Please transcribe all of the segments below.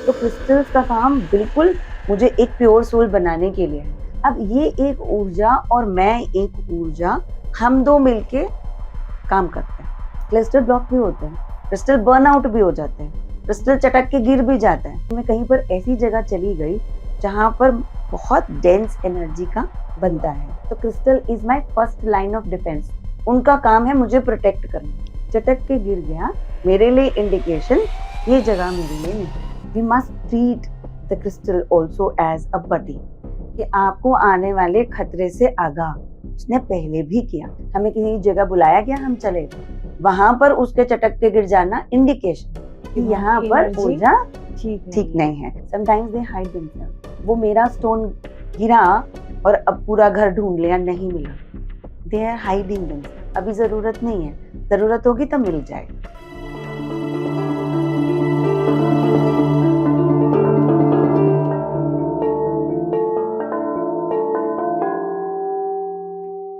तो क्रिस्टल्स का काम बिल्कुल मुझे एक प्योर सोल बनाने के लिए है। अब ये एक ऊर्जा और मैं एक ऊर्जा, हम दो मिलके काम करते हैं। क्रिस्टल ब्लॉक भी होते हैं, क्रिस्टल बर्नआउट भी हो जाते हैं, क्रिस्टल चटक के गिर भी जाता है। मैं कहीं पर ऐसी जगह चली गई जहाँ पर बहुत डेंस एनर्जी का बनता है, तो crystal is my first line of defence. उनका काम है मुझे प्रोटेक्ट करना। चटक के गिर गया, मेरे लिए इंडिकेशन, ये जगह मेरे लिए नहीं। We must treat the crystal also as a buddy, कि आपको आने वाले खतरे से आगाह उसने पहले भी किया। हमें किसी जगह बुलाया गया, हम चले गए, वहां पर उसके चटक के गिर जाना इंडिकेशन कि यहाँ पर ऊर्जा ठीक नहीं है। Sometimes they hide themselves. वो मेरा स्टोन गिरा और अब पूरा घर ढूंढ लिया, नहीं मिला। They are hiding themselves. अभी जरूरत नहीं है, जरूरत होगी तब मिल जाएगा।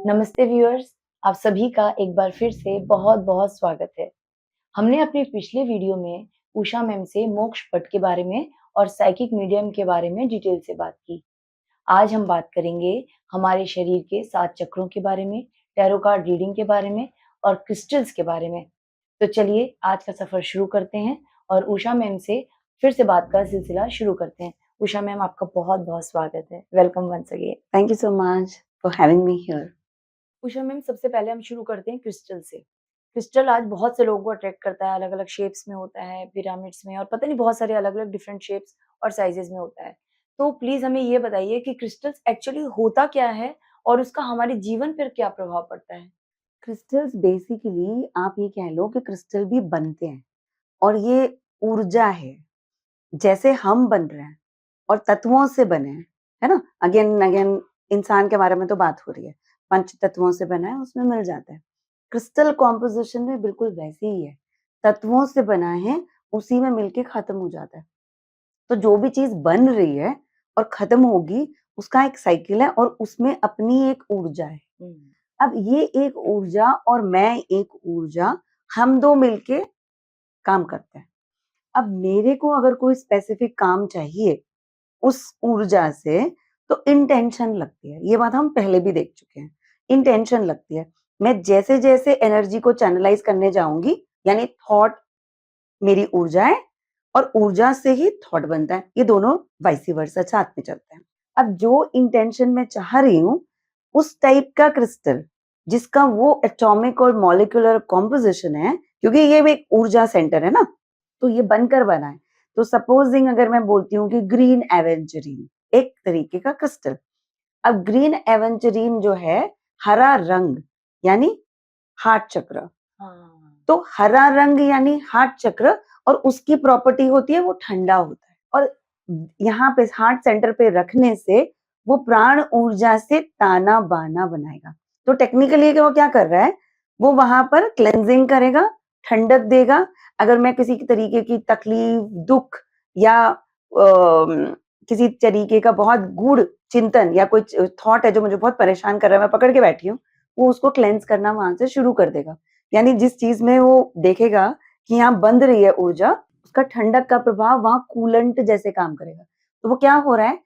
नमस्ते व्यूअर्स, आप सभी का एक बार फिर से बहुत बहुत स्वागत है। हमने अपने पिछले वीडियो में उषा मैम से मोक्ष पट के बारे में और साइकिक मीडियम के बारे में डिटेल से बात की। आज हम बात करेंगे हमारे शरीर के 7 चक्रों के बारे में, टैरो कार्ड रीडिंग के बारे में और क्रिस्टल्स के बारे में। तो चलिए आज का सफर शुरू करते हैं और उषा मैम से फिर से बात का सिलसिला शुरू करते हैं। उषा मैम, आपका बहुत बहुत स्वागत है। Welcome once again. Thank you so much for having me here. Usha ma'am, सबसे पहले हम शुरू करते हैं क्रिस्टल से। क्रिस्टल आज बहुत से लोगों को अट्रैक्ट करता है, अलग-अलग शेप्स में होता है, पिरामिड्स में और पता नहीं बहुत सारे अलग-अलग डिफरेंट शेप्स और साइजेस में होता है। तो प्लीज़ हमें ये बताइए कि क्रिस्टल्स एक्चुअली होता क्या है और उसका हमारे जीवन पर क्या प्रभाव पड़ता है? क्रिस्टल्स बेसिकली आप ये कह लो कि क्रिस्टल भी बनते हैं और ये ऊर्जा है, जैसे हम बन रहे हैं और तत्वों से बने हैं, है ना? अगेन अगेन इंसान के बारे में तो बात हो रही है, पंच तत्वों से बना है, उसमें मिल जाता है। क्रिस्टल कॉम्पोजिशन में बिल्कुल वैसे ही है, तत्वों से बना है, उसी में मिलके खत्म हो जाता है। तो जो भी चीज बन रही है और खत्म होगी, उसका एक साइकिल है और उसमें अपनी एक ऊर्जा है। अब ये एक ऊर्जा और मैं एक ऊर्जा, हम दो मिलके काम करते हैं। अब मेरे को अगर कोई स्पेसिफिक काम चाहिए उस ऊर्जा से, तो इंटेंशन लगती है। ये बात हम पहले भी देख चुके हैं। इंटेंशन लगती है। मैं जैसे-जैसे एनर्जी को चैनलाइज़ करने जाऊँगी, यानी थॉट मेरी ऊर्जा है और ऊर्जा से ही थॉट बनता है। ये दोनों वाइस वर्सा साथ में चलते हैं। अब जो इंटेंशन मैं चाह रही हूँ, उस टाइप का क्रिस्टल जिसका वो एटॉमिक और मॉलिक्यूलर कॉम्पोजिशन है, क्योंकि ये भी एक ऊर्जा सेंटर है ना, तो ये बनकर बना है। तो सपोजिंग अगर मैं बोलती हूँ कि ग्रीन एवेंचरीन एक तरीके का क्रिस्टल। अब ग्रीन एवेंचरीन जो है, हरा रंग यानी हार्ट चक्र। तो हरा रंग यानी हार्ट चक्र और उसकी प्रॉपर्टी होती है वो ठंडा होता है और यहाँ पे हार्ट सेंटर पे रखने से वो प्राण ऊर्जा से ताना बाना बनाएगा। तो टेक्निकली वो क्या कर रहा है, वो वहां पर क्लेंजिंग करेगा, ठंडक देगा। अगर मैं किसी तरीके की तकलीफ, दुख या किसी तरीके का बहुत गूढ़ चिंतन या कोई थॉट है जो मुझे बहुत परेशान कर रहा है, मैं पकड़ के बैठी हूँ, वो उसको क्लेंस करना वहां से शुरू कर देगा। यानी जिस चीज में वो देखेगा कि यहाँ बंध रही है ऊर्जा, उसका ठंडक का प्रभाव वहां कूलेंट जैसे काम करेगा। तो वो क्या हो रहा है,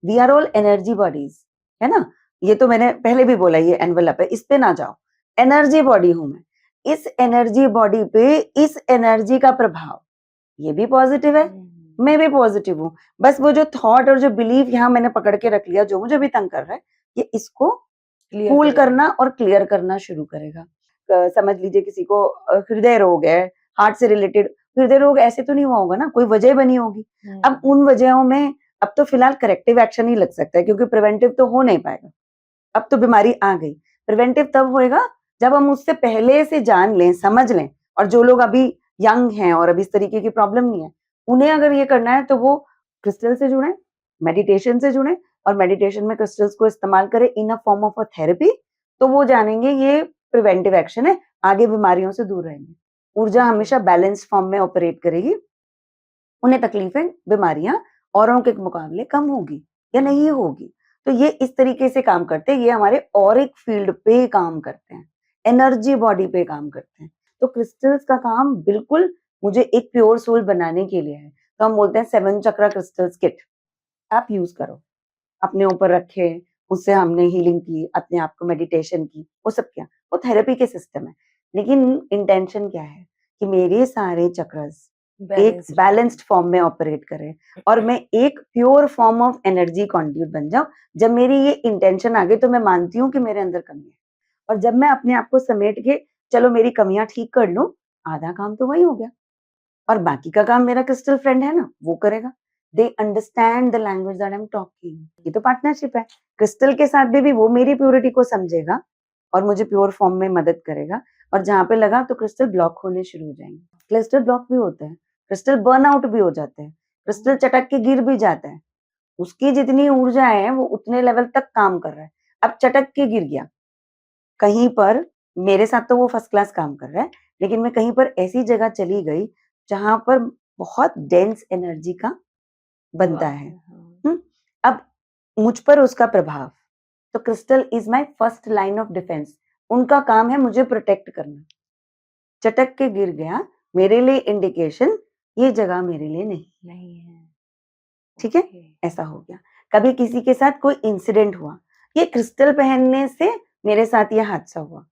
we are all energy bodies, है ना? ये तो मैंने पहले भी बोला, ये एनवेलप है, इस पे ना जाओ। एनर्जी बॉडी हूं मैं। इस एनर्जी बॉडी पे इस एनर्जी का प्रभाव, ये भी पॉजिटिव है, मैं भी पॉजिटिव हूँ। बस वो जो थॉट और जो बिलीफ यहाँ मैंने पकड़ के रख लिया, जो मुझे भी तंग कर रहा है, ये इसको कूल करना और क्लियर करना शुरू करेगा। समझ लीजिए किसी को हृदय रोग है, हार्ट से रिलेटेड। हृदय रोग ऐसे तो नहीं हुआ होगा ना, कोई वजह बनी होगी। अब उन वजहों में अब तो फिलहाल करेक्टिव एक्शन ही लग सकता है, क्योंकि प्रिवेंटिव तो हो नहीं पाएगा। अब तो बीमारी आ गई। प्रिवेंटिव तब होएगा जब हम उससे पहले से जान लें, समझ लें। और जो लोग अभी यंग हैं और अभी इस तरीके की प्रॉब्लम नहीं है, उन्हें अगर ये करना है तो वो क्रिस्टल से जुड़े, मेडिटेशन से जुड़े और मेडिटेशन में क्रिस्टल्स को इस्तेमाल करें in a form of a therapy. तो वो जानेंगे ये प्रिवेंटिव एक्शन है, आगे बीमारियों से दूर रहेंगे। ऊर्जा हमेशा बैलेंस्ड फॉर्म में ऑपरेट करेगी, उन्हें तकलीफें, बीमारियां औरों के मुकाबले कम होगी या नहीं होगी। तो ये इस तरीके से काम करते हैं। ये हमारे ऑरिक फील्ड पे काम करते हैं, एनर्जी बॉडी पे काम करते हैं। तो क्रिस्टल्स का काम बिल्कुल मुझे एक प्योर सोल बनाने के लिए है। तो हम बोलते हैं 7 चक्रा क्रिस्टल्स किट, आप यूज करो, अपने ऊपर रखे, उससे हमने हीलिंग की, अपने आप को मेडिटेशन की, वो सब किया, वो थेरेपी के सिस्टम है। लेकिन इंटेंशन क्या है कि मेरे सारे चक्रस एक बैलेंस्ड फॉर्म में ऑपरेट करें और मैं एक pure form of energy conduit बन जाऊं। जब मेरी ये इंटेंशन आ गई तो मैं मानती हूँ कि मेरे अंदर कमी है, और जब मैं अपने आप को समेट के चलो मेरी कमियां ठीक कर लूं, आधा काम तो वही हो गया, और बाकी का काम मेरा क्रिस्टल फ्रेंड है ना, वो करेगा। They understand the language that I am talking. ये तो पार्टनरशिप है। क्रिस्टल के साथ भी वो मेरी प्योरिटी को समझेगा और मुझे प्योर फॉर्म में मदद करेगा, और जहां पे लगा तो क्रिस्टल ब्लॉक होने शुरू हो जाएंगे। क्रिस्टल ब्लॉक भी होते हैं, क्रिस्टल बर्नआउट भी हो जाते हैं, क्रिस्टल चटक के गिर भी जाता है। उसकी जितनी ऊर्जा है वो उतने लेवल तक काम कर रहा है। अब चटक के गिर गया कहीं पर, मेरे साथ तो वो फर्स्ट क्लास काम कर रहा है, लेकिन मैं कहीं पर ऐसी जगह चली गई जहां पर बहुत डेंस एनर्जी का बनता है। अब मुझ पर उसका प्रभाव, तो crystal is my first line of defence. उनका काम है मुझे प्रोटेक्ट करना। चटक के गिर गया, मेरे लिए इंडिकेशन ये जगह मेरे लिए नहीं है। ठीक है, ऐसा हो गया। कभी किसी के साथ कोई इंसिडेंट हुआ, ये क्रिस्टल पहनने से मेरे साथ ये हादसा हुआ,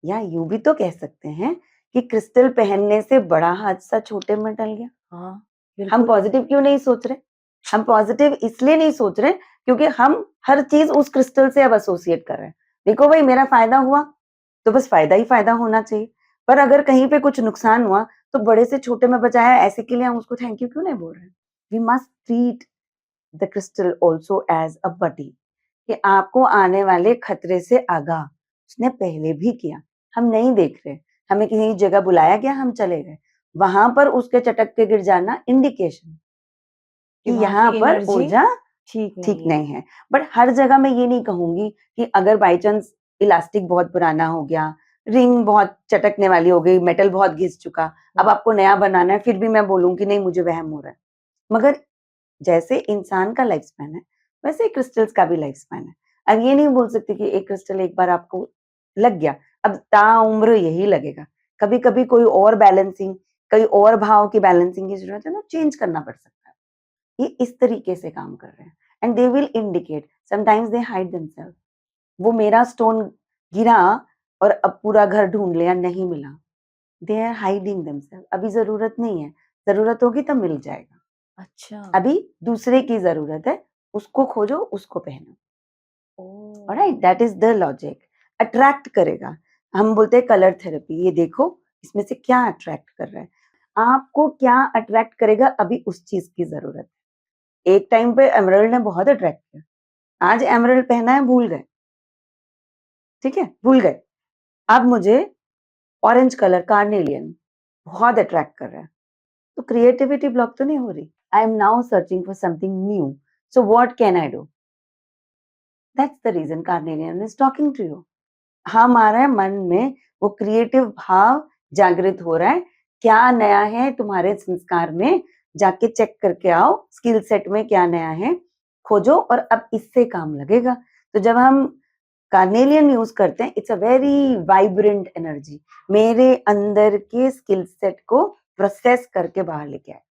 या यूं भी तो कह सकते हैं कि क्रिस्टल पहनने से बड़ा हादसा छोटे में टल गया। हाँ, हम पॉजिटिव क्यों नहीं सोच रहे? हम पॉजिटिव इसलिए नहीं सोच रहे क्योंकि हम हर चीज उस क्रिस्टल से अब एसोसिएट कर रहे हैं। देखो भाई, मेरा फायदा हुआ तो बस फायदा ही फायदा होना चाहिए, पर अगर कहीं पे कुछ नुकसान हुआ तो बड़े से छोटे में बचाया, ऐसे के लिए हम उसको थैंक यू क्यों नहीं बोल रहे? We must treat the crystal also as a buddy, कि आपको आने वाले खतरे से आगाह उसने पहले भी किया, हम नहीं देख रहे। हमें किसी जगह बुलाया गया, हम चले गए, वहां पर उसके चटक के गिर जाना इंडिकेशन कि यहाँ पर ऊर्जा ठीक नहीं है। बट हर जगह मैं ये नहीं कहूंगी कि अगर बाई चांस इलास्टिक बहुत पुराना हो गया, रिंग बहुत चटकने वाली हो गई, मेटल बहुत घिस चुका, अब आपको नया बनाना है, फिर भी मैं बोलूंगी नहीं मुझे वहम हो रहा है। मगर जैसे इंसान का लाइफ स्पैन है वैसे ही क्रिस्टल्स का भी लाइफ स्पैन है। अब ये नहीं बोल सकते कि एक क्रिस्टल एक बार आपको लग गया अब ताउम्र यही लगेगा। कभी कभी कोई और बैलेंसिंग, कई और भाव की बैलेंसिंग की जरूरत है ना, चेंज करना पड़ सकता है। ये इस तरीके से काम कर रहे हैं, and they will indicate, sometimes they hide themselves. वो मेरा स्टोन गिरा और अब पूरा घर ढूंढ लिया, नहीं मिला, दे आर हाइडिंग देमसेल्फ। अभी जरूरत नहीं है, जरूरत होगी तब मिल जाएगा। अच्छा, अभी दूसरे की जरूरत है, उसको खोजो, उसको पहनो। Alright, that is the logic. Attract करेगा। हम बोलते हैं कलर थेरेपी, ये देखो इसमें से क्या अट्रैक्ट कर रहा है, आपको क्या अट्रैक्ट करेगा, अभी उस चीज की जरूरत है। एक टाइम पे एमरल्ड ने बहुत अट्रैक्ट किया, आज एमरल्ड पहना है भूल गए, ठीक है, भूल गए। अब मुझे ऑरेंज कलर कार्नेलियन बहुत अट्रैक्ट कर रहा है, तो क्रिएटिविटी ब्लॉक तो नहीं हो रही। I am now searching for something new, so what can I do? That's the reason carnelian is talking to you. हमारे मन में वो क्रिएटिव भाव जागृत हो रहा है, क्या नया है तुम्हारे संस्कार में, जाके चेक करके आओ, स्किल सेट में क्या नया है, खोजो, और अब इससे काम लगेगा। तो जब हम कार्नेलियन यूज करते हैं, it's a very vibrant energy, मेरे अंदर के स्किल सेट को प्रोसेस करके बाहर लेके आए।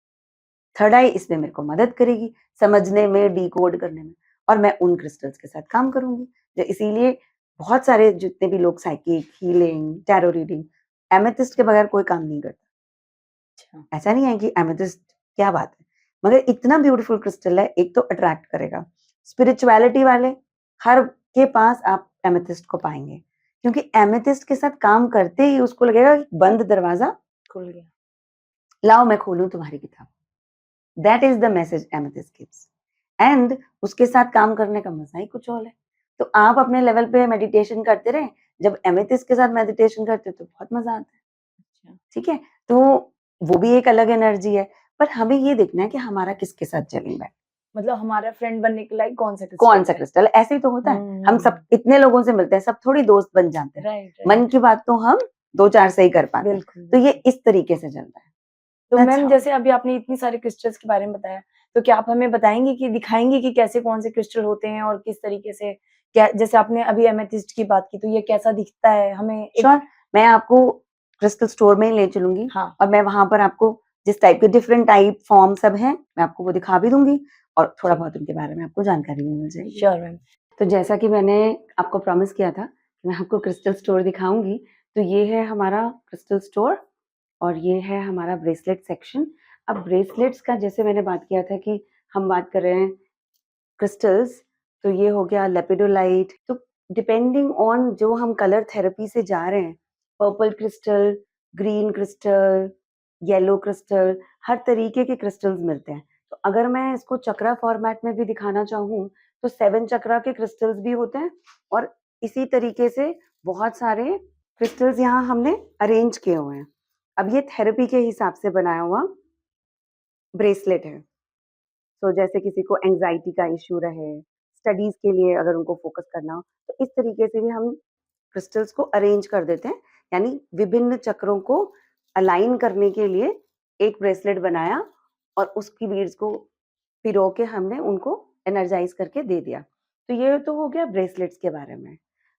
थर्ड आई इसमें मेरे को मदद करेगी समझने में, डिकोड करने में, और मैं उन क्रिस्टल्स के साथ काम करूंगी। जो इसीलिए बहुत सारे जितने भी लोग psychic, healing, tarot reading, amethyst के बगैर कोई काम नहीं करता। ऐसा नहीं है कि एमेथिस्ट क्या बात है, मगर इतना ब्यूटीफुल क्रिस्टल है, एक तो अट्रैक्ट करेगा। स्पिरिचुअलिटी वाले हर के पास आप एमेथिस्ट को पाएंगे, क्योंकि एमेथिस्ट के साथ काम करते ही उसको लगेगा कि बंद दरवाजा खुल गया। लाओ मैं खोलूं तुम्हारी किताब। That is the message amethyst gives, and उसके साथ काम करने का मजा ही कुछ और है। तो आप अपने लेवल पे मेडिटेशन करते रहे, जब एमेथिस्ट के साथ मेडिटेशन करते तो बहुत मजा आता है। ठीक है, तो वो भी एक अलग एनर्जी है, पर हमें ये देखना है कि हमारा किसके साथ चलेगा, मतलब हमारा फ्रेंड बनने के लायक कौन सा क्रिस्टल। ऐसे ही तो होता है, हम सब इतने लोगों से मिलते हैं, सब थोड़ी दोस्त बन जाते हैं। राइट, मन की बात तो हम 2-4 से ही कर पाते हैं, बिल्कुल। तो ये इस तरीके से चलता है। तो That's मैम how. जैसे अभी आपने इतनी सारे क्रिस्टल्स के बारे में बताया, तो क्या आप हमें बताएंगे कि दिखाएंगे कि कैसे कौन से क्रिस्टल होते हैं और किस तरीके से, क्या जैसे आपने अभी एमेथिस्ट की बात की, तो ये कैसा दिखता है हमें श्योर, मैं आपको क्रिस्टल स्टोर में ही ले चलूंगी, हाँ, और मैं वहां पर आपको जिस टाइप के डिफरेंट टाइप फॉर्म सब हैं, मैं आपको वो दिखा भी दूँगी और थोड़ा जी। बहुत उनके बारे में आपको जानकारी भी मिल जाएगी। Sure ma'am. तो जैसा कि मैंने आपको प्रॉमिस किया था, मैं आपको क्रिस्टल स्टोर दिखाऊँगी, तो ये है हमारा क्रिस्टल स्टोर और ये है हमारा ब्रेसलेट सेक्शन। अब ब्रेसलेट्स का जैसे मैंने बात किया था कि हम बात कर रहे हैं क्रिस्टल्स, तो ये हो गया लेपिडोलाइट। तो डिपेंडिंग ऑन जो हम कलर थेरेपी से जा रहे हैं, purple crystal, green crystal, yellow crystal, हर तरीके के क्रिस्टल्स मिलते हैं। तो अगर मैं इसको चक्रा फॉर्मेट में भी दिखाना चाहूँ, तो 7 चक्रा के क्रिस्टल्स भी होते हैं और इसी तरीके से बहुत सारे क्रिस्टल्स यहाँ हमने अरेंज किए हुए हैं। अब ये थेरेपी के हिसाब से बनाया हुआ ब्रेसलेट है। तो जैसे किसी को एंग्जायटी का इश्यू रहे, स्टडीज़ के लिए अगर उनको फ़ोकस करना हो, तो इस तरीके से भी हम क्रिस्टल्स को अरेंज कर देते हैं। यानी विभिन्न चक्रों को अलाइन करने के लिए एक ब्रेसलेट बनाया और उसकी बीड्स को पिरो के हमने उनको एनर्जाइज़ करके दे दिया। तो ये तो हो गया ब्रेसलेट्स के बारे में।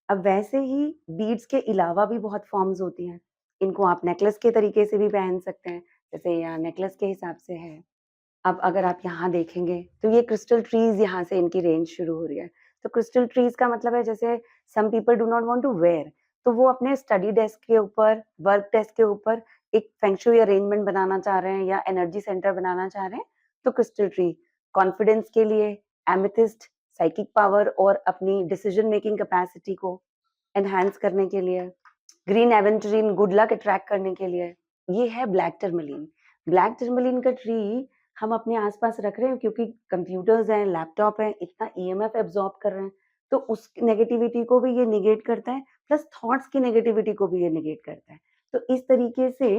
अब वैसे ही बीड्स के अलावा भी बहुत फ़ॉर्म्स होती हैं। इनको आप नेकलेस के तरीके से भी पहन सकते हैं, जैसे यहाँ नेकलेस के हिसाब से है। अब अगर आप यहाँ देखेंगे, तो ये क्रिस्टल ट्रीज़ यहाँ से इनकी रेंज शुरू हो रही है। तो क्रिस्टल ट्रीज़ का मतलब है जैसे some people do not want to wear, तो वो अपने स्टडी डेस्क के ऊपर, वर्क डेस्क के ऊपर एक फेंग शुई अरेंजमेंट बनाना चाह रहे हैं या एनर्जी सेंटर बनाना चाह रहे हैं, तो क्रिस्टल ट्री। कॉन्फिडेंस के लिए एमेथिस्ट, साइकिक पावर और अपनी डिसीजन मेकिंग कैपेसिटी को एनहांस करने के लिए, green aventurine good luck attract करने के लिए, ये है ब्लैक टर्मलिन। ब्लैक टर्मलिन का ट्री हम अपने आस-पास रख रहे हैं क्योंकि कंप्यूटर्स हैं, लैपटॉप है, इतना ईएमएफ एब्ज़ॉर्ब कर रहे हैं, तो उस नेगेटिविटी को भी ये नेगेट करता है, प्लस थॉट्स की नेगेटिविटी को भी ये नेगेट करता है। तो इस तरीके से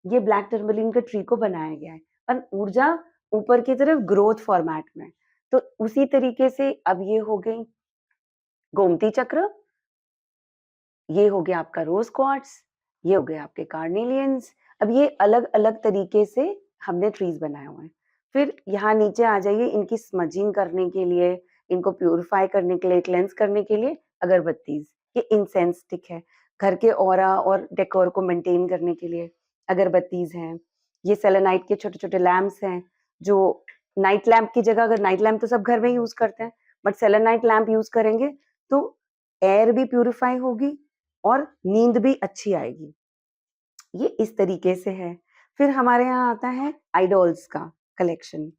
ये ब्लैक टर्मलिन के ट्री को बनाया गया है और ऊर्जा ऊपर की तरफ ग्रोथ फॉर्मेट में। तो उसी तरीके से अब ये हो गई गोमती चक्र, ये हो गया आपका रोज़ क्वार्ट्ज, ये हो गए आपके कार्नेलियंस। अब ये अलग-अलग तरीके से हमने ट्रीज़ बनाए हुए हैं। फिर यहाँ नीचे आ जाइए, इनकी स्मजिंग करने के लिए, इनको प्यूरिफाई करने के लिए, क्लेंज़ करने के लिए अगरबत्तीज़, ये इंसेंस स्टिक है। घर के ऑरा और डेकोर को मेंटेन करने के लिए अगरबत्तीज़ हैं। ये सेलेनाइट के छोटे-छोटे लैंप्स हैं, जो नाइट लैंप की जगह, अगर नाइट लैंप तो सब घर में यूज़ करते हैं, बट सेलेनाइट लैंप यूज़ करेंगे तो एयर भी प्यूरिफाई होगी और नींद भी अच्छी आएगी। ये इस तरीके से है। फिर हमारे यहाँ आता है आइडॉल्स का कलेक्शन,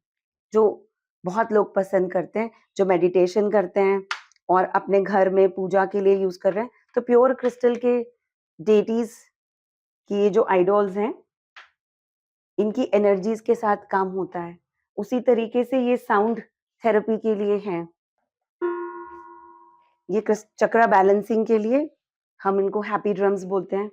जो बहुत लोग पसंद करते हैं, जो मेडिटेशन करते हैं और अपने घर में पूजा के लिए यूज़ कर रहे हैं। तो प्योर क्रिस्टल के डेटीज़ की ये जो आइडॉल्स हैं, इनकी एनर्जीज़ के साथ काम होता है। उसी तरीके से ये साउंड थेरेपी के लिए हैं। ये चक्रा बैलेंसिंग के लिए हम इनको हैप्पी ड्रम्स बोलते हैं।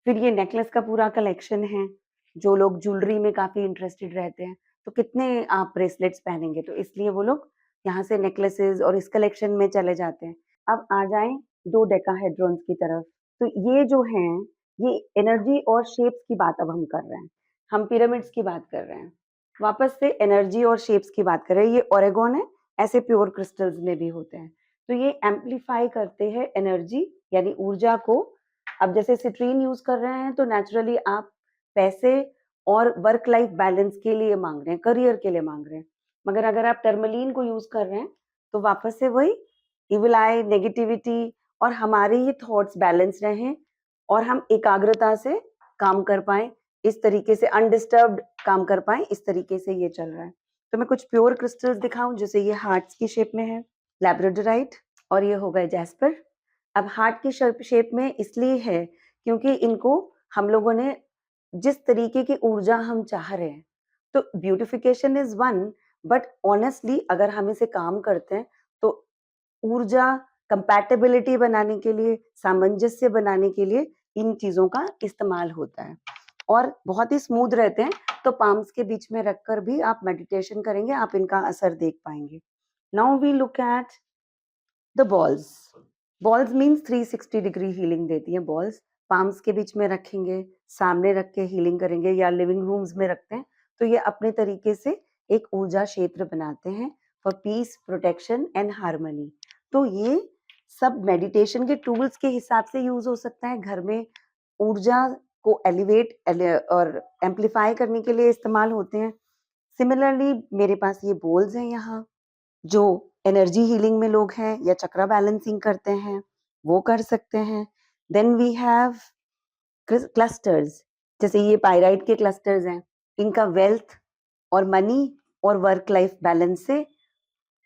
फिर ये नेकलेस का पूरा कलेक्शन है, जो लोग ज्वेलरी में काफ़ी इंटरेस्टेड रहते हैं, तो कितने आप ब्रेसलेट्स पहनेंगे, तो इसलिए वो लोग यहाँ से नेकलेसेस और इस कलेक्शन में चले जाते हैं। अब आ जाएँ डोडेकाहेड्रॉन्स की तरफ, तो ये जो हैं, ये एनर्जी और शेप्स की बात अब हम कर रहे हैं। हम पिरामिड्स की बात कर रहे हैं। वापस से एनर्जी और शेप्स की बात कर रहे हैं, ये ओरेगोन है, ऐसे प्योर क्रिस्टल्स में भी होते हैं। तो ये एम्प्लीफाई करते हैं एनर्जी यानी ऊर्जा को। अब जैसे सिट्रीन यूज़ कर रहे हैं तो नेचुरली आप पैसे और वर्क लाइफ बैलेंस के लिए माँग रहे हैं, करियर के लिए माँग रहे हैं। मगर अगर आप टर्मलीन को यूज़ कर रहे हैं, तो वापस से वही इविल आई, नेगेटिविटी और हमारे ये थॉट्स बैलेंस रहें और हम एकाग्रता से काम कर पाएँ, इस तरीके से अनडिस्टर्ब्ड काम कर पाएँ, इस तरीके से ये चल रहा है। तो मैं कुछ प्योर क्रिस्टल्स दिखाऊँ, जैसे ये हार्ट्स की शेप में है, लैब्राडोराइट और ये हो गए जैस्पर। अब हार्ट की शेप में इसलिए है क्योंकि इनको हम लोगों ने जिस तरीके की ऊर्जा हम चाह रहे हैं, तो beautification is one, but honestly अगर हम इसे काम करते हैं तो ऊर्जा कंपैटिबिलिटी बनाने के लिए, सामंजस्य बनाने के लिए इन चीजों का इस्तेमाल होता है और बहुत ही स्मूथ रहते हैं। तो पाम्स के बीच में रखकर भी आप मेडिटेशन करेंगे, आप इनका असर देख पाएंगे। Now we look at the balls. Balls means 360 degree healing देती हैं बॉल्स। पाम्स के बीच में रखेंगे, सामने रख के हीलिंग करेंगे या लिविंग रूम्स में रखते हैं, तो ये अपने तरीके से एक ऊर्जा क्षेत्र बनाते हैं for piece, protection and harmony. तो ये सब मेडिटेशन के टूल्स के हिसाब से यूज हो सकता है। घर में ऊर्जा को एलिवेट और एम्पलीफाई करने के लिए इस्तेमाल होते हैं। सिमिलरली मेरे पास ये बोल्स हैं यहाँ, जो एनर्जी हीलिंग में लोग हैं या चक्रा बैलेंसिंग करते हैं, वो कर सकते हैं। देन वी हैव क्लस्टर्स, जैसे ये पाइराइट के क्लस्टर्स हैं, इनका वेल्थ और मनी और वर्क लाइफ बैलेंस से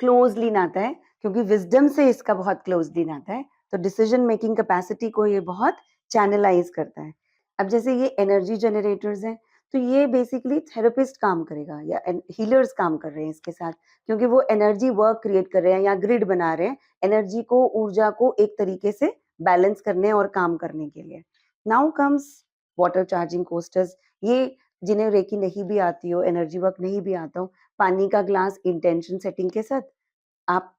क्लोजली नाता है, क्योंकि विजडम से इसका बहुत क्लोजली नाता है। तो डिसीजन मेकिंग कैपेसिटी को ये बहुत चैनलाइज करता है। अब जैसे ये एनर्जी जनरेटर्स हैं, तो ये बेसिकली थेरेपिस्ट काम करेगा या हीलर्स काम कर रहे हैं इसके साथ, क्योंकि वो एनर्जी वर्क क्रिएट कर रहे हैं या ग्रिड बना रहे हैं एनर्जी को, ऊर्जा को एक तरीके से बैलेंस करने और काम करने के लिए। Now comes water charging coasters, ये जिन्हें रेकी नहीं भी आती हो, एनर्जी वर्क नहीं भी आता हो, पानी का ग्लास इंटेंशन सेटिंग के साथ आप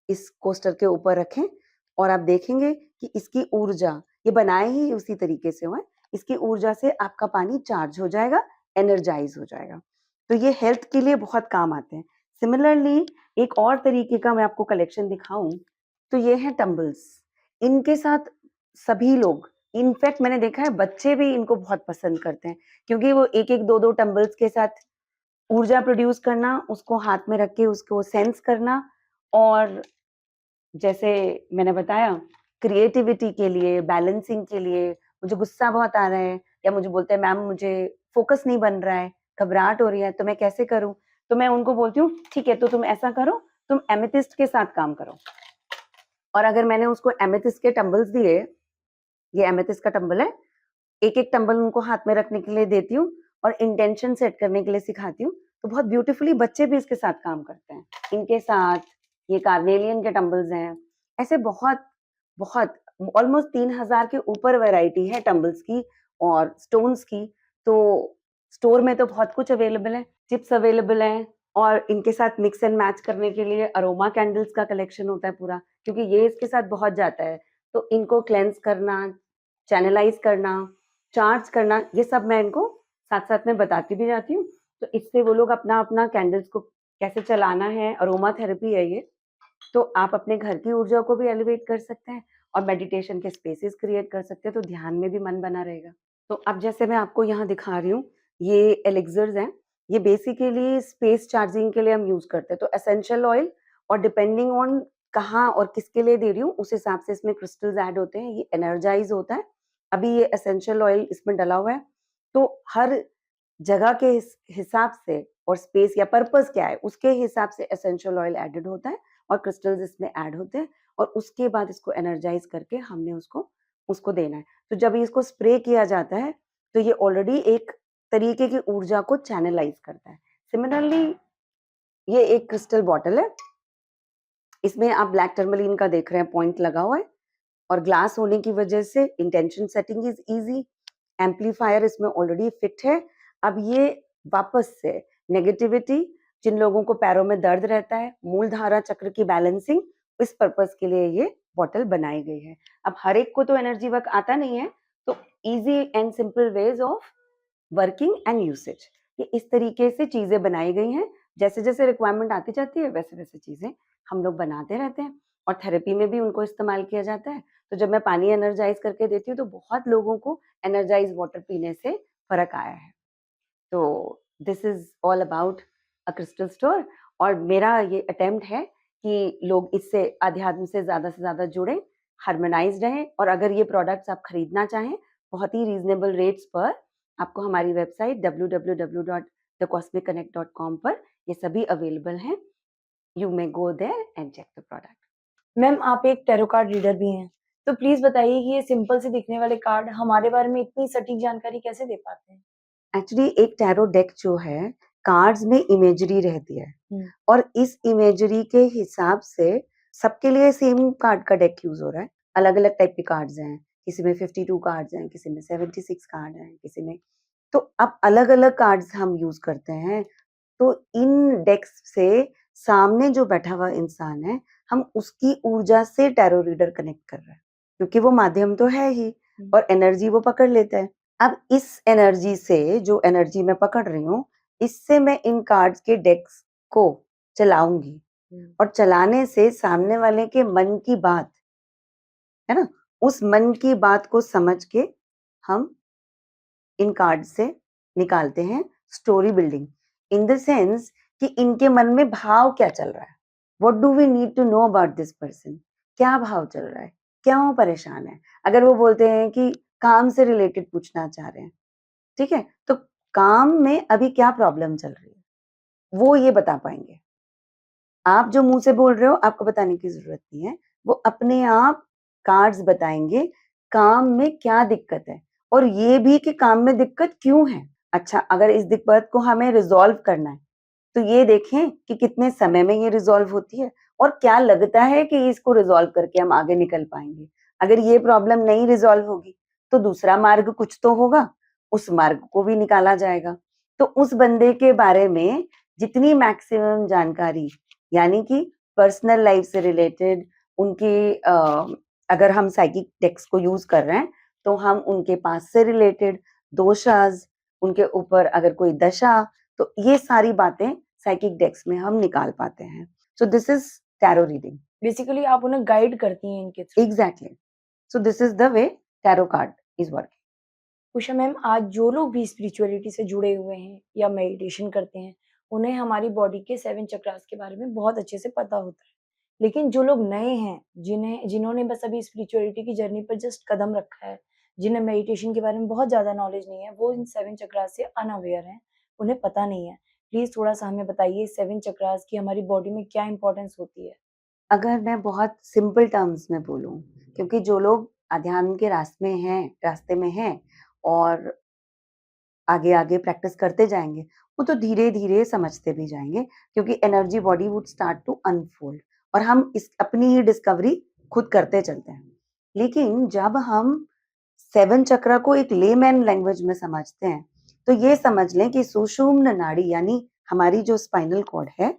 इस कोस्टर के ऊपर रखें और आप देखेंगे कि इसकी ऊर्जा, ये बनाए ही उसी तरीके से हुए, इसकी ऊर्जा से आपका पानी चार्ज हो जाएगा, एनर्जाइज हो जाएगा। तो ये हेल्थ के लिए बहुत काम आते हैं। सिमिलरली एक और तरीके का मैं आपको कलेक्शन दिखाऊं तो ये है टम्बल्स। इनके साथ सभी लोग, इनफैक्ट मैंने देखा है बच्चे भी इनको बहुत पसंद करते हैं, क्योंकि वो एक एक दो दो टम्बल्स के साथ ऊर्जा प्रोड्यूस करना, उसको हाथ में रख के उसको सेंस करना, और जैसे मैंने बताया क्रिएटिविटी के लिए, बैलेंसिंग के लिए, मुझे गुस्सा बहुत आ रहा है या मुझे बोलते हैं मैम मुझे फोकस नहीं बन रहा है, घबराहट हो रही है, तो मैं कैसे करूं? तो मैं उनको बोलती हूँ ठीक है, तो तुम ऐसा करो, तुम एमेथिस्ट के साथ काम करो। और अगर मैंने उसको एमेथिस्ट के टम्बल्स दिए, ये एमेथिस्ट का टम्बल है, एक एक टम्बल उनको हाथ में रखने के लिए देती हूँ और इंटेंशन सेट करने के लिए सिखाती हूँ, तो बहुत ब्यूटीफुली बच्चे भी इसके साथ काम करते हैं। इनके साथ ये कार्नेलियन के टम्बल्स हैं, ऐसे बहुत बहुत ऑलमोस्ट 3000 के ऊपर वैरायटी है टम्बल्स की और स्टोन्स की। तो स्टोर में तो बहुत कुछ अवेलेबल है, चिप्स अवेलेबल हैं, और इनके साथ मिक्स एंड मैच करने के लिए अरोमा कैंडल्स का कलेक्शन होता है पूरा, क्योंकि ये इसके साथ बहुत जाता है। तो इनको क्लेंस करना, चैनलाइज करना, चार्ज करना, ये सब मैं इनको साथ साथ में बताती भी जाती हूँ। तो इससे वो लोग अपना अपना कैंडल्स को कैसे चलाना है, अरोमा थेरेपी है ये, तो आप अपने घर की ऊर्जा को भी एलिवेट कर सकते हैं और मेडिटेशन के स्पेसेस क्रिएट कर सकते हैं, तो ध्यान में भी मन बना रहेगा। तो अब जैसे मैं आपको यहाँ दिखा रही हूँ, ये एलिक्सर्स हैं, ये बेसिकली स्पेस चार्जिंग के लिए हम यूज करते हैं। तो एसेंशियल ऑयल, और डिपेंडिंग ऑन कहाँ और किसके लिए दे रही हूँ उस हिसाब से इसमें क्रिस्टल्स ऐड होते हैं, ये एनर्जाइज होता है। अभी ये एसेंशियल ऑयल इसमें डला हुआ है, तो हर जगह के हिसाब से और स्पेस या पर्पस क्या है उसके हिसाब से एसेंशियल ऑयल एडेड होता है और क्रिस्टल्स इसमें ऐड होते हैं, और उसके बाद इसको एनर्जाइज करके हमने उसको उसको देना है। तो जब इसको स्प्रे किया जाता है तो ये ऑलरेडी एक तरीके की ऊर्जा को चैनलाइज करता है। सिमिलरली ये एक क्रिस्टल बॉटल है, इसमें आप ब्लैक टर्मलिन का देख रहे हैं पॉइंट लगा हुआ है, और ग्लास होने की वजह से intention setting is easy, amplifier इसमें ऑलरेडी फिट है। अब ये वापस से नेगेटिविटी, जिन लोगों को पैरों में दर्द रहता है, मूलधारा चक्र की बैलेंसिंग, इस पर्पस के लिए ये बॉटल बनाई गई है। अब हर एक को तो एनर्जी वर्क आता नहीं है, तो easy and simple ways of working and usage, ये इस तरीके से चीजें बनाई गई हैं। जैसे जैसे रिक्वायरमेंट आती जाती है वैसे वैसे चीजें हम लोग बनाते रहते हैं, और थेरेपी में भी उनको इस्तेमाल किया जाता है। तो जब मैं पानी एनर्जाइज करके देती हूँ तो बहुत लोगों को एनर्जाइज वाटर पीने से फर्क आया है। तो this is all about a crystal store, और मेरा ये अटेम्प्ट है कि लोग इससे अध्यात्म से ज्यादा जुड़े, हार्मोनाइज रहें, और अगर ये प्रोडक्ट्स आप खरीदना चाहें बहुत ही रीजनेबल रेट्स पर, आपको हमारी वेबसाइट www.thecosmicconnect.com पर ये सभी अवेलेबल हैं। You may go there and check the product. Ma'am आप एक टैरो कार्ड रीडर भी हैं, तो प्लीज बताइए कि ये सिंपल से दिखने वाले कार्ड हमारे बारे में इतनी सटीक जानकारी कैसे दे पाते हैं? एक्चुअली एक टैरो डेक जो है, कार्ड्स में इमेजरी रहती है, और इस इमेजरी के हिसाब से सबके लिए सेम कार्ड का डेक यूज हो रहा है। अलग अलग टाइप के कार्ड्स हैं, किसी में 52 कार्ड्स हैं, किसी में 76 कार्ड हैं, किसी में, तो अब अलग अलग कार्ड्स हम यूज करते हैं। तो इन डेक्स से सामने जो बैठा हुआ इंसान है, हम उसकी ऊर्जा से टैरो रीडर कनेक्ट कर रहे हैं, क्योंकि वो माध्यम तो है ही और एनर्जी वो पकड़ लेता है। अब इस एनर्जी से, जो एनर्जी मैं पकड़ रही हूँ, इससे मैं इन कार्ड्स के डेक्स को चलाऊंगी, और चलाने से सामने वाले के मन की बात है ना, उस मन की बात को समझ के हम इन कार्ड से निकालते हैं story building, in the sense कि इनके मन में भाव क्या चल रहा है, what do we need to know about this person, क्या भाव चल रहा है, क्यों परेशान है। अगर वो बोलते हैं कि काम से रिलेटेड पूछना चाह रहे हैं, ठीक है, तो काम में अभी क्या प्रॉब्लम चल रही है वो ये बता पाएंगे। आप जो मुंह से बोल रहे हो आपको बताने की जरूरत नहीं है, वो अपने आप कार्ड्स बताएंगे काम में क्या दिक्कत है, और ये भी कि काम में दिक्कत क्यों है। अच्छा, अगर इस दिक्कत को हमें रिजॉल्व करना है तो ये देखें कि कितने समय में ये रिजॉल्व होती है और क्या लगता है कि इसको रिजॉल्व करके हम आगे निकल पाएंगे। अगर ये प्रॉब्लम नहीं रिजॉल्व होगी तो दूसरा मार्ग कुछ तो होगा, उस मार्ग को भी निकाला जाएगा। तो उस बंदे के बारे में जितनी मैक्सिमम जानकारी, यानी कि पर्सनल लाइफ से रिलेटेड उनकी अगर हम साइकिक टेक्स्ट को यूज कर रहे हैं तो हम उनके पास से रिलेटेड दोषाज, उनके ऊपर अगर कोई दशा, तो ये सारी बातें साइकिक डेक्स में हम निकाल पाते हैं। So this is tarot reading. Basically आप उन्हें गाइड करती हैं इनके through. Exactly, so this is the way tarot card is working. Usha ma'am, आज जो लोग भी स्पिरिचुअलिटी से जुड़े हुए हैं या मेडिटेशन करते हैं, उन्हें हमारी बॉडी के 7 चक्रास के बारे में बहुत अच्छे से पता होता है। लेकिन जो लोग नए हैं, जिन्होंने बस अभी स्पिरिचुअलिटी की जर्नी पर जस्ट कदम रखा है, जिन्हें मेडिटेशन के बारे में बहुत ज़्यादा नॉलेज नहीं है, वो इन 7 चक्रास से अनअवेयर हैं, उन्हें पता नहीं है। प्लीज़ थोड़ा-सा हमें बताइए 7 चक्रास की हमारी बॉडी में क्या इम्पोर्टेंस होती है? अगर मैं बहुत सिंपल टर्म्स में बोलूं, क्योंकि जो लोग अध्यात्म के रास्ते में हैं और आगे आगे प्रैक्टिस करते जाएंगे, वो तो धीरे धीरे समझते भी जाएंगे, क्योंकि energy body would start to unfold और हम इस अपनी ही डिस्कवरी खुद करते चलते हैं। लेकिन जब हम 7 चक्र को एक लेमैन लैंग्वेज में समझते हैं तो ये समझ लें कि सुषुम्न नाड़ी यानी हमारी जो स्पाइनल कॉर्ड है,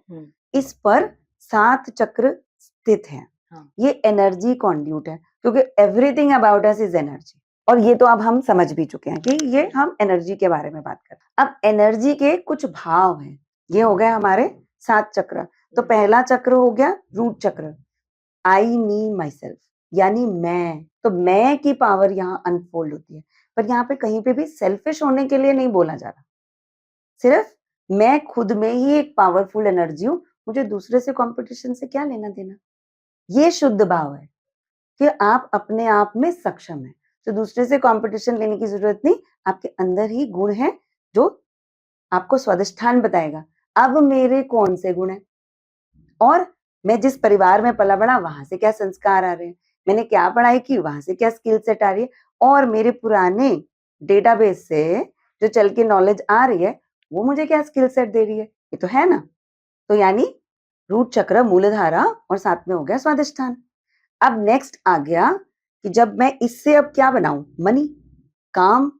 इस पर 7 चक्र स्थित है। हाँ। ये एनर्जी कॉन्ड्यूट है, क्योंकि everything about us is energy, और ये तो अब हम समझ भी चुके हैं कि ये हम एनर्जी के बारे में बात कर रहे हैं। अब एनर्जी के कुछ भाव हैं, ये हो गए हमारे 7 चक्र। तो पहला चक्र हो गया रूट चक्र, आई मी माई सेल्फ, यानी मैं, तो मैं की पावर यहाँ अनफोल्ड होती है। पर यहाँ पे कहीं पे भी सेल्फिश होने के लिए नहीं बोला जा रहा, सिर्फ मैं खुद में ही एक पावरफुल एनर्जी हूँ, मुझे दूसरे से कंपटीशन से क्या लेना देना। ये शुद्ध भाव है कि आप अपने आप में सक्षम है, तो दूसरे से कंपटीशन लेने की जरूरत नहीं, आपके अंदर ही गुण है जो आपको स्वादिष्ठान बताएगा। अब मेरे कौन से गुण है और मैं जिस परिवार में पला बड़ा वहां से क्या संस्कार आ रहे हैं, मैंने क्या पढ़ाई की वहां से क्या स्किल सेट आ रही है, और मेरे पुराने डेटाबेस से जो चल के नॉलेज आ रही है वो मुझे क्या स्किल सेट दे रही है, ये तो है ना। तो यानी रूट चक्र, मूलधारा, और साथ में हो गया स्वादिष्ठान। अब नेक्स्ट आ गया कि जब मैं इससे अब क्या बनाऊं, मनी, काम,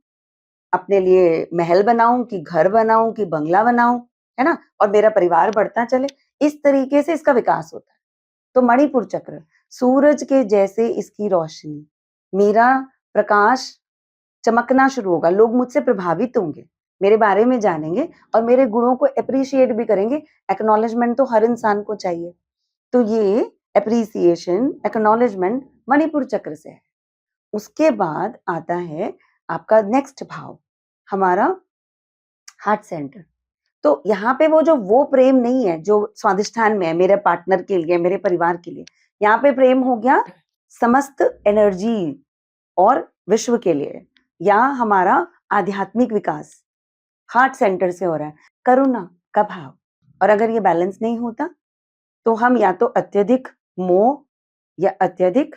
अपने लिए महल बनाऊं कि घर बनाऊं कि बंगला बनाऊं, है ना, और मेरा परिवार बढ़ता चले, इस तरीके से इसका विकास होता है। तो मणिपुर चक्र, सूरज के जैसे इसकी रोशनी, मेरा प्रकाश चमकना शुरू होगा, लोग मुझसे प्रभावित होंगे, मेरे बारे में जानेंगे और मेरे गुणों को अप्रिशिएट भी करेंगे। एक्नॉलेजमेंट तो हर इंसान को चाहिए, तो ये अप्रिसिएशन, एक्नॉलेजमेंट मणिपुर चक्र से है। उसके बाद आता है आपका नेक्स्ट भाव, हमारा हार्ट सेंटर। तो यहाँ पे वो प्रेम नहीं है जो स्वादिष्ठान में है, मेरे पार्टनर के लिए, मेरे परिवार के लिए। यहाँ पे प्रेम हो गया समस्त एनर्जी और विश्व के लिए, या हमारा आध्यात्मिक विकास हार्ट सेंटर से हो रहा है, करुणा का भाव। और अगर ये बैलेंस नहीं होता तो हम या तो अत्यधिक मोह या अत्यधिक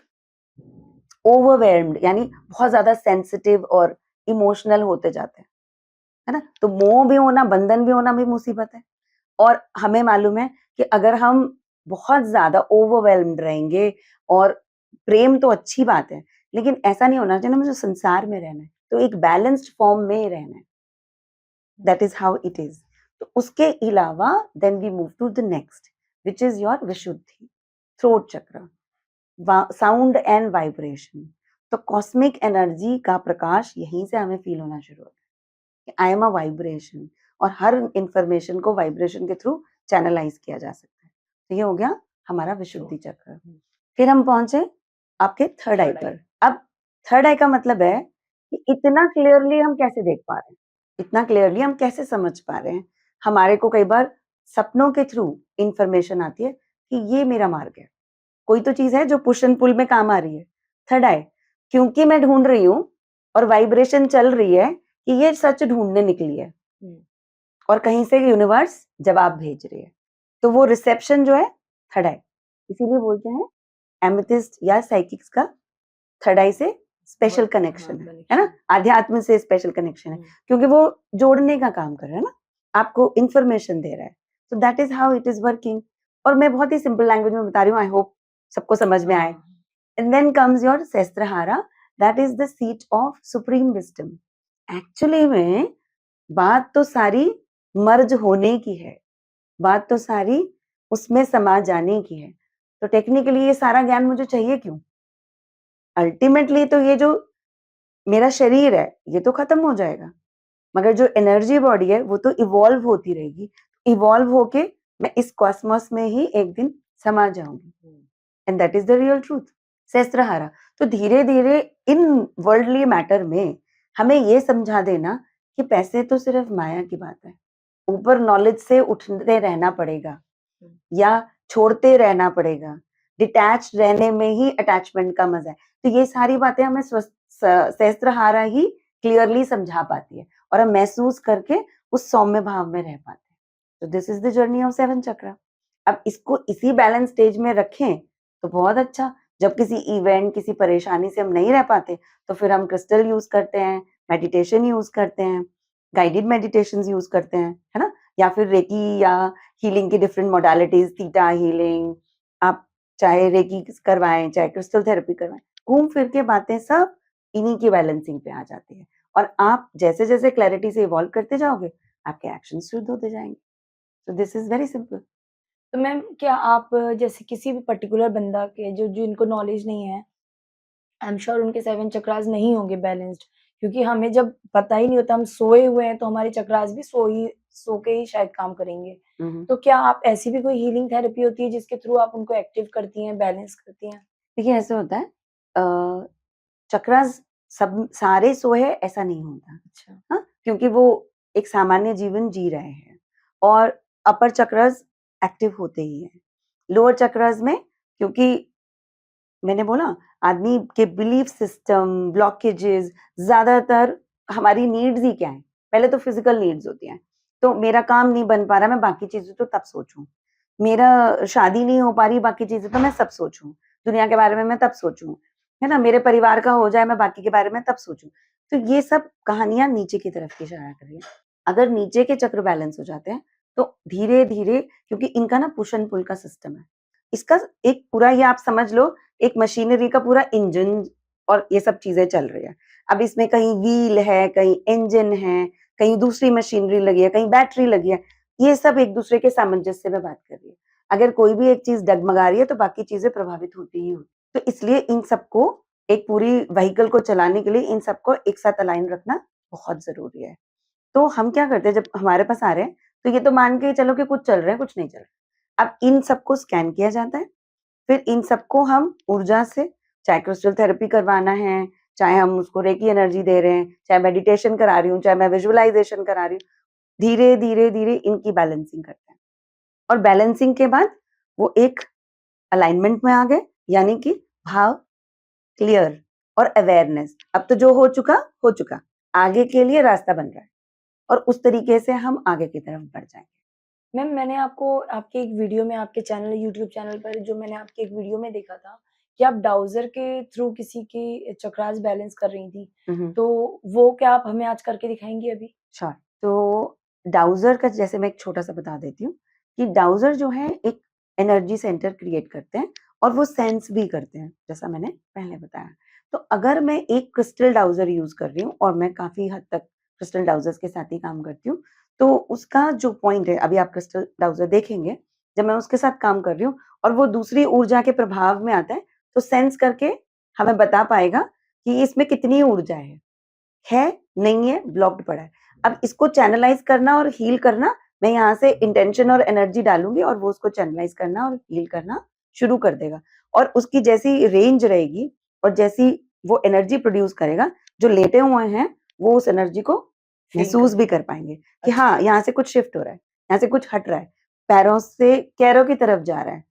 ओवरवेल्म्ड, यानी बहुत ज्यादा सेंसिटिव और इमोशनल होते जाते हैं, है ना। तो मोह भी होना, बंधन भी होना भी मुसीबत है। और हमें मालूम है कि अगर हम बहुत ज्यादा ओवरवेल्म्ड रहेंगे, और प्रेम तो अच्छी बात है लेकिन ऐसा नहीं होना चाहिए, मुझे संसार में रहना है तो एक बैलेंस्ड फॉर्म में ही रहना है, that is how it is. तो उसके अलावा then we move to the next which is your Vishuddhi, throat chakra, sound and vibration. तो कॉस्मिक एनर्जी का प्रकाश यहीं से हमें फील होना शुरू होता है, आई एम अ वाइब्रेशन, और हर इंफॉर्मेशन को वाइब्रेशन के थ्रू चैनलाइज किया जा सकता है। तो ये हो गया हमारा विशुद्धि चक्र। फिर हम पहुंचे आपके थर्ड आई पर। अब थर्ड आई का मतलब है कि इतना क्लियरली हम कैसे देख पा रहे हैं, इतना क्लियरली हम कैसे समझ पा रहे हैं। हमारे को कई बार सपनों के थ्रू इंफॉर्मेशन आती है कि ये मेरा मार्ग है। कोई तो चीज़ है जो पुश एंड पुल में काम आ रही है। थर्ड आई, क्योंकि मैं ढूँढ रही हूँ और वाइब्रेशन चल रही है कि ये सच ढूँढने निकली है और कहीं से यूनिवर्स जवाब भेज रही है। तो वो रिसेप्शन जो है थर्ड आई, इसीलिए बोलते हैं एमेथिस्ट या साइकिक्स का थर्ड आई से स्पेशल कनेक्शन है ना? आध्यात्म से स्पेशल कनेक्शन है क्योंकि वो जोड़ने का काम कर रहा है ना, आपको इंफॉर्मेशन दे रहा है। So that is how it is working. और मैं बहुत ही सिंपल लैंग्वेज में बता रही हूँ, आई होप सबको समझ में आए। And then comes your Sahasrara, that is the seat of supreme wisdom. Actually में बात तो सारी मर्ज होने की है, बात तो सारी उसमें समा जाने की है। तो टेक्निकली ये सारा ज्ञान मुझे चाहिए क्यों? अल्टीमेटली तो ये जो मेरा शरीर है ये तो खत्म हो जाएगा, मगर जो एनर्जी बॉडी है वो तो इवॉल्व होती रहेगी। इवॉल्व होके मैं इस कॉस्मोस में ही एक दिन समा जाऊंगी। And that is the real truth. Sahasrara. तो धीरे धीरे इन वर्ल्डली मैटर में हमें ये समझा देना कि पैसे तो सिर्फ माया की बात है, ऊपर नॉलेज से उठते रहना पड़ेगा या छोड़ते रहना पड़ेगा। डिटैच्ड रहने में ही अटैचमेंट का मजा है। तो ये सारी बातें हमें सहस्त्रहारा ही क्लियरली समझा पाती है और हम महसूस करके उस सौम्य भाव में रह पाते हैं। तो this is the journey of 7 चक्रा। अब इसको इसी बैलेंस स्टेज में रखें तो बहुत अच्छा। जब किसी इवेंट, किसी परेशानी से हम नहीं रह पाते तो फिर हम क्रिस्टल यूज करते हैं, मेडिटेशन यूज करते हैं, गाइडेड मेडिटेशंस यूज करते हैं, है ना? या फिर रेकी या हीलिंग की डिफरेंट मोडालिटीज, थीटा हीलिंग, आप चाहे रेकी करवाएं, चाहे क्रिस्टल थेरेपी करवाएं, घूम फिर के बातें सब इन्हीं की बैलेंसिंग पे आ जाती है। और आप जैसे जैसे क्लैरिटी से इवॉल्व करते जाओगे, आपके एक्शन शुद्ध होते जाएंगे। तो दिस इज वेरी सिंपल। तो मैम क्या आप जैसे किसी भी पर्टिकुलर बंदा के जो जिनको नॉलेज नहीं है, आई एम श्योर उनके 7 चक्रास नहीं होंगे बैलेंस्ड, क्योंकि हमें जब पता ही नहीं होता, हम सोए हुए हैं तो हमारे चक्रास भी सो के ही शायद काम करेंगे। तो क्या आप ऐसी भी कोई हीलिंग थेरेपी होती है जिसके थ्रू आप उनको एक्टिव करती हैं, बैलेंस करती हैं? देखिए ऐसे होता है, चक्रास सब सारे सोए हैं ऐसा नहीं होता। अच्छा। हाँ, क्योंकि वो एक सामान्य जीवन जी रहे हैं और अपर चक्रस एक्टिव होते ही हैं। लोअर चक्रस में, क्योंकि मैंने बोला आदमी के बिलीफ सिस्टम, ब्लॉकेजेस, ज्यादातर हमारी नीड्स ही क्या है? पहले तो फिजिकल नीड्स होती हैं। तो मेरा काम नहीं बन पा रहा, मैं बाकी चीजें तो तब सोचूं। मेरा शादी नहीं हो पा रही, बाकी चीजें तो मैं सब सोचूं। दुनिया के बारे में मैं तब सोचूं, है ना? मेरे परिवार का हो जाए, मैं बाकी के बारे में तब सोचूं। तो ये सब कहानियां नीचे की तरफ की इशारा कर रही है। अगर नीचे के चक्र बैलेंस हो जाते हैं तो धीरे धीरे, क्योंकि इनका ना पुश एंड पुल का सिस्टम है, इसका एक पूरा, ये आप समझ लो एक मशीनरी का पूरा इंजन और ये सब चीजें चल रही है। अब इसमें कहीं व्हील है, कहीं इंजन है, कहीं दूसरी मशीनरी लगी है, कहीं बैटरी लगी है। ये सब एक दूसरे के सामंजस्य में बात कर रही है। अगर कोई भी एक चीज डगमगा रही है तो बाकी चीजें प्रभावित होती ही होती। तो इसलिए इन सबको, एक पूरी व्हीकल को चलाने के लिए इन सबको एक साथ अलाइन रखना बहुत जरूरी है। तो हम क्या करते हैं, जब हमारे पास आ रहे हैं तो ये तो मान के चलो कि कुछ चल रहा है, कुछ नहीं चल रहा। अब इन सबको स्कैन किया जाता है, फिर इन सबको हम ऊर्जा से, चाहे क्रिस्टल थेरेपी करवाना है, चाहे हम उसको रेकी एनर्जी दे रहे हैं, चाहे मेडिटेशन करा रही हूँ, चाहे मैं विजुअलाइजेशन करा रही हूँ, धीरे धीरे धीरे इनकी बैलेंसिंग करते हैं। और बैलेंसिंग के बाद वो एक अलाइनमेंट में आ गए, यानी कि भाव क्लियर और अवेयरनेस। अब तो जो हो चुका, आगे के लिए रास्ता बन रहा है और उस तरीके से हम आगे की तरफ बढ़ जाएंगे। मैम मैंने आपको आपके एक वीडियो में, आपके चैनल, यूट्यूब चैनल पर जो मैंने आपके एक वीडियो में देखा था कि आप डाउज़र के थ्रू किसी के चक्रास बैलेंस कर रही थी। तो वो क्या आप हमें आज करके दिखाएँगी अभी? श्योर। तो डाउज़र का जैसे मैं एक छोटा-सा बता देती हूँ कि डाउज़र जो है एक एनर्जी सेंटर क्रिएट करते हैं और वो सेंस भी करते हैं, जैसा मैंने पहले बताया। तो अगर मैं एक क्रिस्टल डाउज़र यूज़ कर रही हूँ और मैं काफ़ी हद तक क्रिस्टल डाउज़र्स के साथ ही काम करती हूँ, तो उसका जो पॉइंट है, अभी आप क्रिस्टल डाउज़र देखेंगे, जब मैं उसके साथ काम कर रही हूँ और वो दूसरी ऊर्जा के प्रभाव में आता है, तो सेंस करके हमें बता पाएगा कि इसमें कितनी ऊर्जा है, नहीं है, ब्लॉक्ड पड़ा है। अब इसको चैनलाइज़ करना और हील करना, मैं यहाँ से इंटेंशन और एनर्जी डालूँगी और वो उसको चैनलाइज़ करना और हील करना शुरू कर देगा। और उसकी जैसी रेंज रहेगी और जैसी वो एनर्जी प्रोड्यूस करेगा, जो लेटे हुए हैं वो उस एनर्जी को फील महसूस कर भी कर पाएंगे कि अच्छा हाँ, यहाँ से कुछ शिफ्ट हो रहा है, यहाँ से कुछ हट रहा है, पैरों से कैरों की तरफ जा रहा है,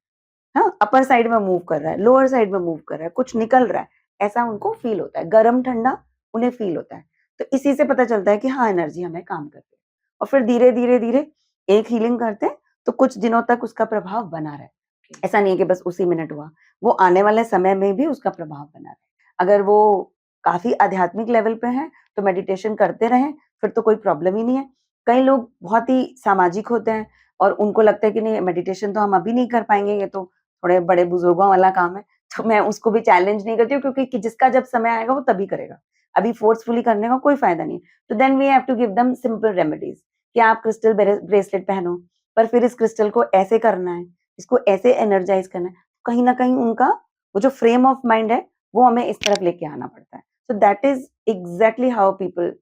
हाँ, अपर साइड में मूव कर रहा है, लोअर साइड में मूव कर रहा है, कुछ निकल रहा है, ऐसा उनको फील होता है। गरम ठंडा उन्हें फील होता है। तो इसी से पता चलता है कि हाँ, एनर्जी हमें काम करती है। और फिर धीरे धीरे धीरे एक हीलिंग करते हैं तो कुछ दिनों तक उसका प्रभाव बना रहे। ऐसा नहीं है कि बस उसी मिनट हुआ, वो आने वाले समय में भी उसका प्रभाव बना रहे। अगर वो काफी आध्यात्मिक लेवल पे हैं तो मेडिटेशन करते रहें, फिर तो कोई प्रॉब्लम ही नहीं है। कई लोग बहुत ही सामाजिक होते हैं और उनको लगता है कि नहीं, मेडिटेशन तो हम अभी नहीं कर पाएंगे, ये तो थोड़े बड़े बुजुर्गों वाला काम है। तो मैं उसको भी चैलेंज नहीं करती हूँ, क्योंकि जिसका जब समय आएगा वो तभी करेगा, अभी फोर्सफुली करने का कोई फायदा नहीं है। तो then we have to give them simple remedies कि आप क्रिस्टल ब्रेसलेट पहनो, पर फिर इस क्रिस्टल को ऐसे करना है, इसको ऐसे एनर्जाइज करना है। कहीं ना कहीं उनका वो जो फ्रेम ऑफ माइंड है वो हमें इस तरफ लेके आना पड़ता है। So that is exactly how people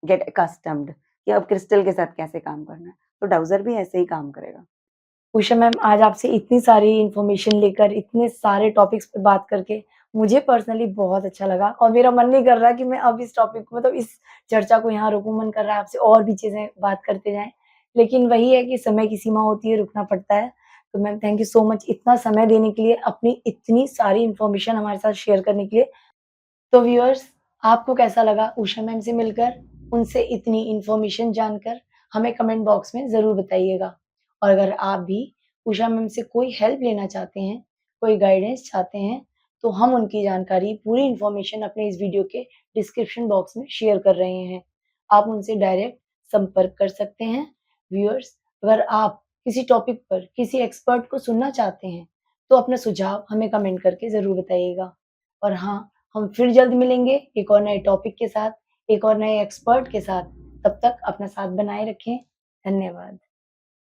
get accustomed कि अब क्रिस्टल के साथ कैसे काम करना है। तो डाउजर भी ऐसे ही काम करेगा। उषा मैम, आज आपसे इतनी सारी इन्फॉर्मेशन लेकर, इतने सारे टॉपिक्स पे बात करके मुझे पर्सनली बहुत अच्छा लगा और मेरा मन नहीं कर रहा कि मैं अब इस टॉपिक को मतलब इस चर्चा को यहाँ रोकूँ, मन कर रहा है आपसे और भी चीज़ें बात करते जाएँ। लेकिन वही है कि समय की सीमा होती है, रुकना पड़ता है। तो ma'am thank you so much इतना समय देने के लिए, अपनी इतनी सारी इन्फॉर्मेशन हमारे साथ शेयर करने के लिए। तो व्यूअर्स, आपको कैसा लगा उषा मैम से मिलकर, उनसे इतनी इन्फॉर्मेशन जानकर? हमें कमेंट बॉक्स में ज़रूर बताइएगा। और अगर आप भी उषा मैम से कोई हेल्प लेना चाहते हैं, कोई गाइडेंस चाहते हैं, तो हम उनकी जानकारी, पूरी इन्फॉर्मेशन अपने इस वीडियो के डिस्क्रिप्शन बॉक्स में शेयर कर रहे हैं। आप उनसे डायरेक्ट संपर्क कर सकते हैं। व्यूअर्स, अगर आप किसी टॉपिक पर किसी एक्सपर्ट को सुनना चाहते हैं, तो अपना सुझाव हमें कमेंट करके ज़रूर बताइएगा। और हाँ, हम फिर जल्द मिलेंगे एक और नए टॉपिक के साथ, एक और नए एक्सपर्ट के साथ। तब तक अपना साथ बनाए रखें। धन्यवाद।